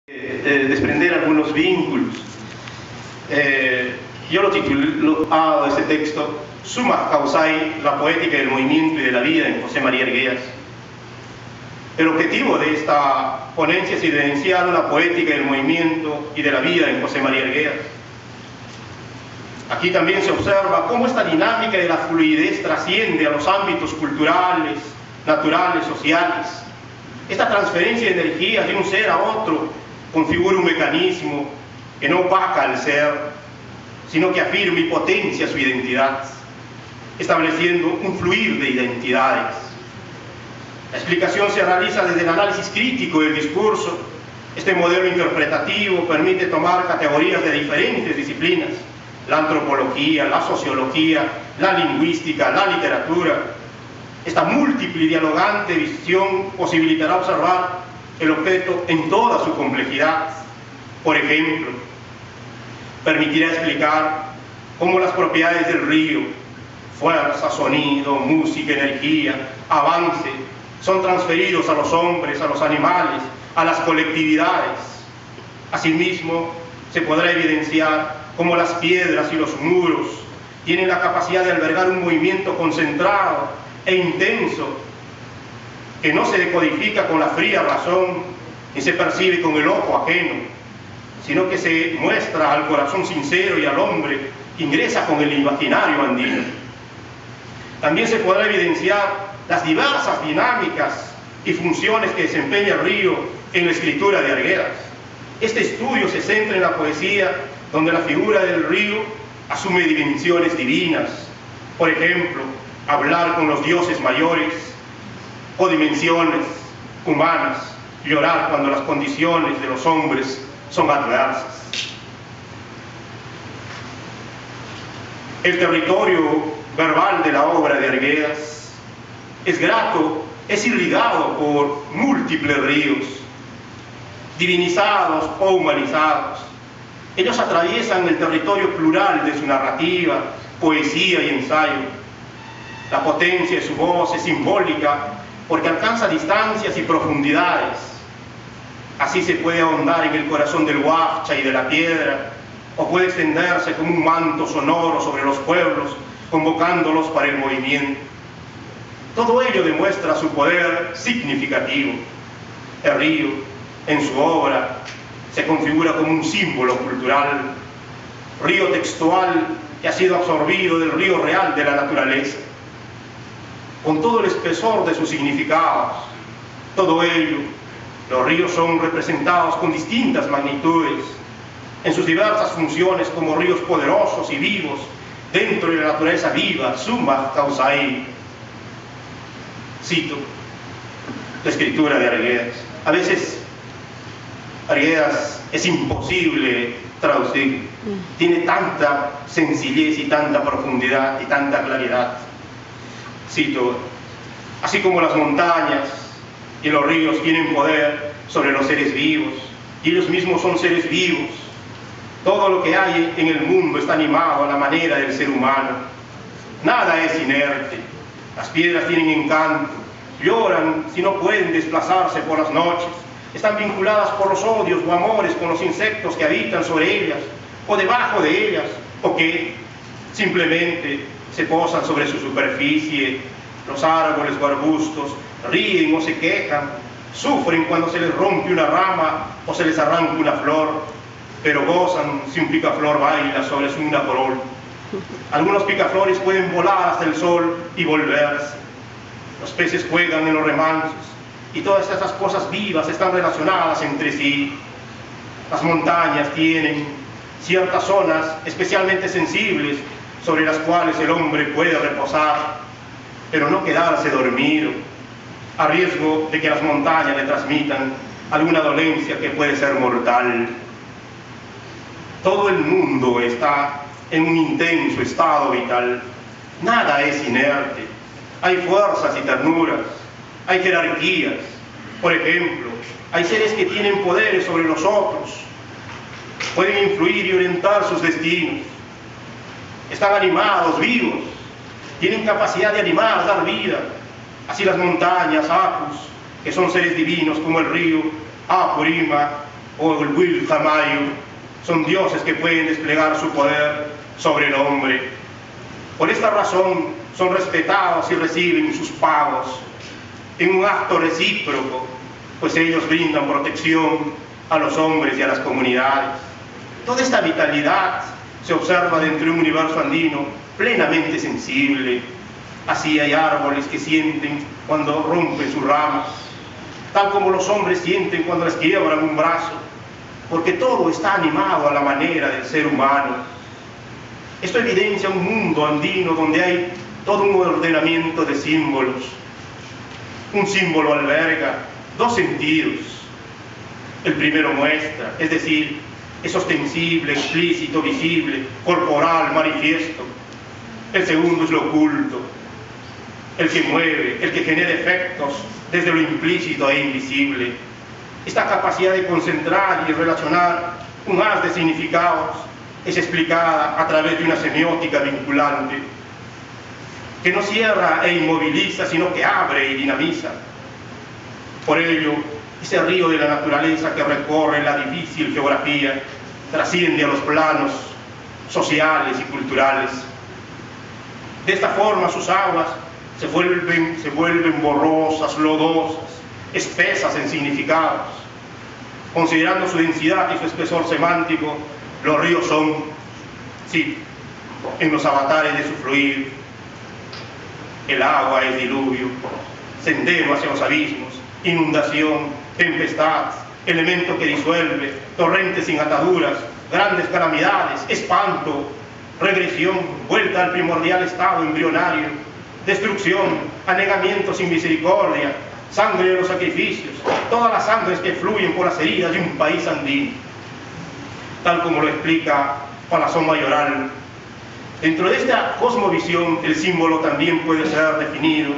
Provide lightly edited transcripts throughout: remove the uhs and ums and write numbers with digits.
desprender algunos vínculos. Yo lo titulado este texto Summa Causae, la poética del movimiento y de la vida en José María Arguedas. El objetivo de esta ponencia es evidenciar la poética del movimiento y de la vida en José María Arguedas. Aquí también se observa cómo esta dinámica de la fluidez trasciende a los ámbitos culturales, naturales, sociales. Esta transferencia de energías de un ser a otro configura un mecanismo que no opaca al ser, sino que afirma y potencia su identidad, estableciendo un fluir de identidades. La explicación se realiza desde el análisis crítico del discurso. Este modelo interpretativo permite tomar categorías de diferentes disciplinas: la antropología, la sociología, la lingüística, la literatura. Esta múltiple y dialogante visión posibilitará observar el objeto en toda su complejidad. Por ejemplo, permitirá explicar cómo las propiedades del río, fuerza, sonido, música, energía, avance, son transferidos a los hombres, a los animales, a las colectividades. Asimismo, se podrá evidenciar cómo las piedras y los muros tienen la capacidad de albergar un movimiento concentrado e intenso que no se decodifica con la fría razón ni se percibe con el ojo ajeno, sino que se muestra al corazón sincero y al hombre que ingresa con el imaginario andino. También se podrá evidenciar las diversas dinámicas y funciones que desempeña el río en la escritura de Arguedas. Este estudio se centra en la poesía, donde la figura del río asume dimensiones divinas. Por ejemplo, hablar con los dioses mayores, o dimensiones humanas, llorar cuando las condiciones de los hombres son adversas. El territorio verbal de la obra de Arguedas es grato, es irrigado por múltiples ríos, divinizados o humanizados. Ellos atraviesan el territorio plural de su narrativa, poesía y ensayo. La potencia de su voz es simbólica porque alcanza distancias y profundidades. Así se puede ahondar en el corazón del Huachcha y de la piedra, o puede extenderse como un manto sonoro sobre los pueblos, convocándolos para el movimiento. Todo ello demuestra su poder significativo. El río, en su obra, se configura como un símbolo cultural, río textual que ha sido absorbido del río real de la naturaleza, con todo el espesor de sus significados. Todo ello, los ríos son representados con distintas magnitudes, en sus diversas funciones como ríos poderosos y vivos, dentro de la naturaleza viva, summa causae. Cito la escritura de Arguedas. A veces Arguedas es imposible traducir, tiene tanta sencillez y tanta profundidad y tanta claridad. Cito: así como las montañas y los ríos tienen poder sobre los seres vivos, y ellos mismos son seres vivos, todo lo que hay en el mundo está animado a la manera del ser humano. Nada es inerte. Las piedras tienen encanto, lloran si no pueden desplazarse por las noches, están vinculadas por los odios o amores con los insectos que habitan sobre ellas o debajo de ellas, o que simplemente se posan sobre su superficie. Los árboles o arbustos ríen o se quejan, sufren cuando se les rompe una rama o se les arranca una flor, pero gozan si un picaflor baila sobre una corola. Algunos picaflores pueden volar hasta el sol y volverse. Los peces juegan en los remansos, y todas esas cosas vivas están relacionadas entre sí. Las montañas tienen ciertas zonas especialmente sensibles sobre las cuales el hombre puede reposar, pero no quedarse dormido, a riesgo de que las montañas le transmitan alguna dolencia que puede ser mortal. Todo el mundo está en un intenso estado vital. Nada es inerte. Hay fuerzas y ternuras, hay jerarquías. Por ejemplo, hay seres que tienen poderes sobre los otros, pueden influir y orientar sus destinos. Están animados, vivos, tienen capacidad de animar, dar vida. Así las montañas, Apus, que son seres divinos como el río Apurima, o el Wilhamayu son dioses que pueden desplegar su poder sobre el hombre. Por esta razón son respetados y reciben sus pagos en un acto recíproco, pues ellos brindan protección a los hombres y a las comunidades. Toda esta vitalidad se observa dentro de un universo andino plenamente sensible. Así hay árboles que sienten cuando rompen sus ramas, tal como los hombres sienten cuando les quiebran un brazo, porque todo está animado a la manera del ser humano. Esto evidencia un mundo andino donde hay todo un ordenamiento de símbolos. Un símbolo alberga dos sentidos. El primero muestra, es decir, es ostensible, explícito, visible, corporal, manifiesto. El segundo es lo oculto, el que mueve, el que genera efectos desde lo implícito e invisible. Esta capacidad de concentrar y relacionar un haz de significados es explicada a través de una semiótica vinculante, que no cierra e inmoviliza, sino que abre y dinamiza. Por ello, ese río de la naturaleza que recorre la difícil geografía trasciende a los planos sociales y culturales. De esta forma sus aguas se vuelven borrosas, lodosas, espesas en significados. Considerando su densidad y su espesor semántico, los ríos son, sí, en los avatares de su fluir. El agua es diluvio, sendero hacia los abismos, inundación, tempestad, elemento que disuelve, torrentes sin ataduras, grandes calamidades, espanto, regresión, vuelta al primordial estado embrionario, destrucción, anegamiento sin misericordia, sangre de los sacrificios, todas las sangres que fluyen por las heridas de un país andino. Tal como lo explica Palazón Mayoral, dentro de esta cosmovisión el símbolo también puede ser definido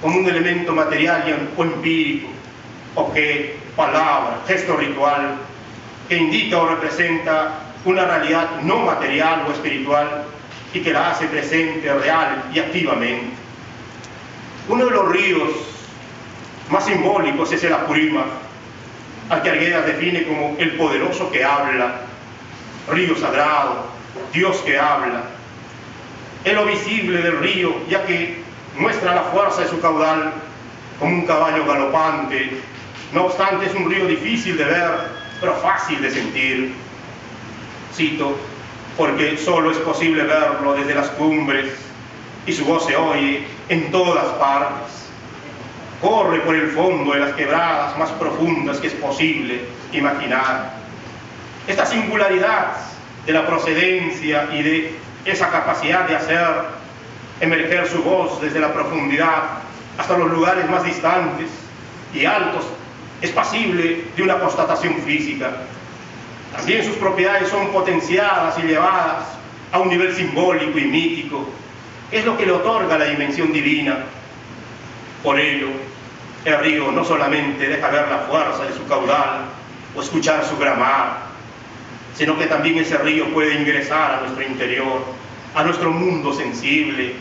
como un elemento material o empírico, objeto, palabra, gesto ritual, que indica o representa una realidad no material o espiritual y que la hace presente, real y activamente. Uno de los ríos más simbólicos es el Apurímac, al que Arguedas define como el poderoso que habla, río sagrado, Dios que habla. Es lo visible del río, ya que muestra la fuerza de su caudal como un caballo galopante. No obstante, es un río difícil de ver, pero fácil de sentir. Cito, porque solo es posible verlo desde las cumbres y su voz se oye en todas partes. Corre por el fondo de las quebradas más profundas que es posible imaginar. Esta singularidad de la procedencia y de esa capacidad de hacer emerger su voz desde la profundidad hasta los lugares más distantes y altos es pasible de una constatación física. También sus propiedades son potenciadas y llevadas a un nivel simbólico y mítico, es lo que le otorga la dimensión divina. Por ello, el río no solamente deja ver la fuerza de su caudal o escuchar su bramar, sino que también ese río puede ingresar a nuestro interior, a nuestro mundo sensible.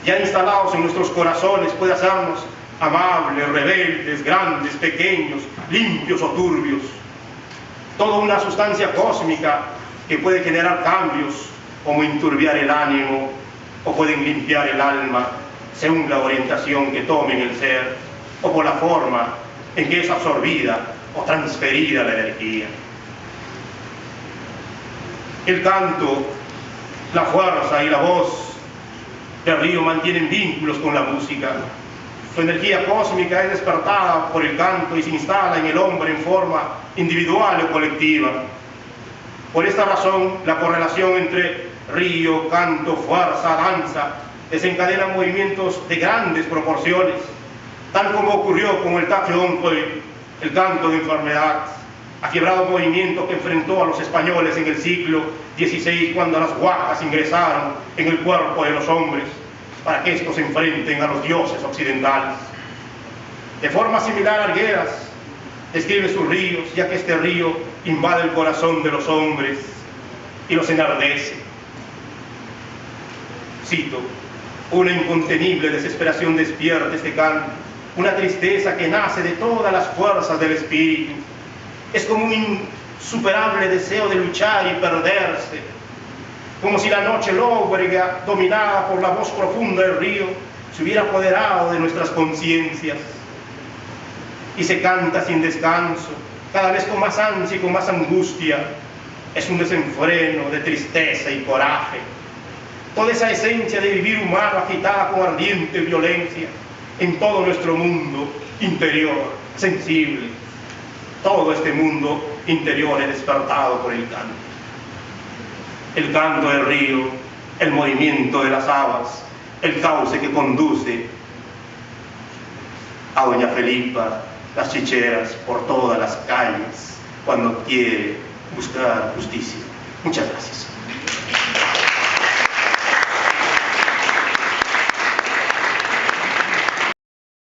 Ya instalados en nuestros corazones puede hacernos amables, rebeldes, grandes, pequeños, limpios o turbios. Toda una sustancia cósmica que puede generar cambios, como enturbiar el ánimo o pueden limpiar el alma, según la orientación que tome en el ser o por la forma en que es absorbida o transferida la energía. El canto, la fuerza y la voz del río mantienen vínculos con la música. Su energía cósmica es despertada por el canto y se instala en el hombre en forma individual o colectiva. Por esta razón, la correlación entre río, canto, fuerza, danza, desencadena movimientos de grandes proporciones, tal como ocurrió con el Tacheoncoy, el canto de enfermedad, afiebrado movimiento que enfrentó a los españoles en el siglo XVI cuando las guajas ingresaron en el cuerpo de los hombres para que estos se enfrenten a los dioses occidentales. De forma similar, Arguedas describe sus ríos, ya que este río invade el corazón de los hombres y los enardece. Cito, una incontenible desesperación despierta este canto, una tristeza que nace de todas las fuerzas del espíritu. Es como un insuperable deseo de luchar y perderse, como si la noche lóbrega, dominada por la voz profunda del río, se hubiera apoderado de nuestras conciencias. Y se canta sin descanso, cada vez con más ansia y con más angustia. Es un desenfreno de tristeza y coraje. Toda esa esencia de vivir humano agitada con ardiente violencia en todo nuestro mundo interior, sensible. Todo este mundo interior es despertado por el canto. El canto del río, el movimiento de las aguas, el cauce que conduce a doña Felipa, las chicheras por todas las calles cuando quiere buscar justicia. Muchas gracias.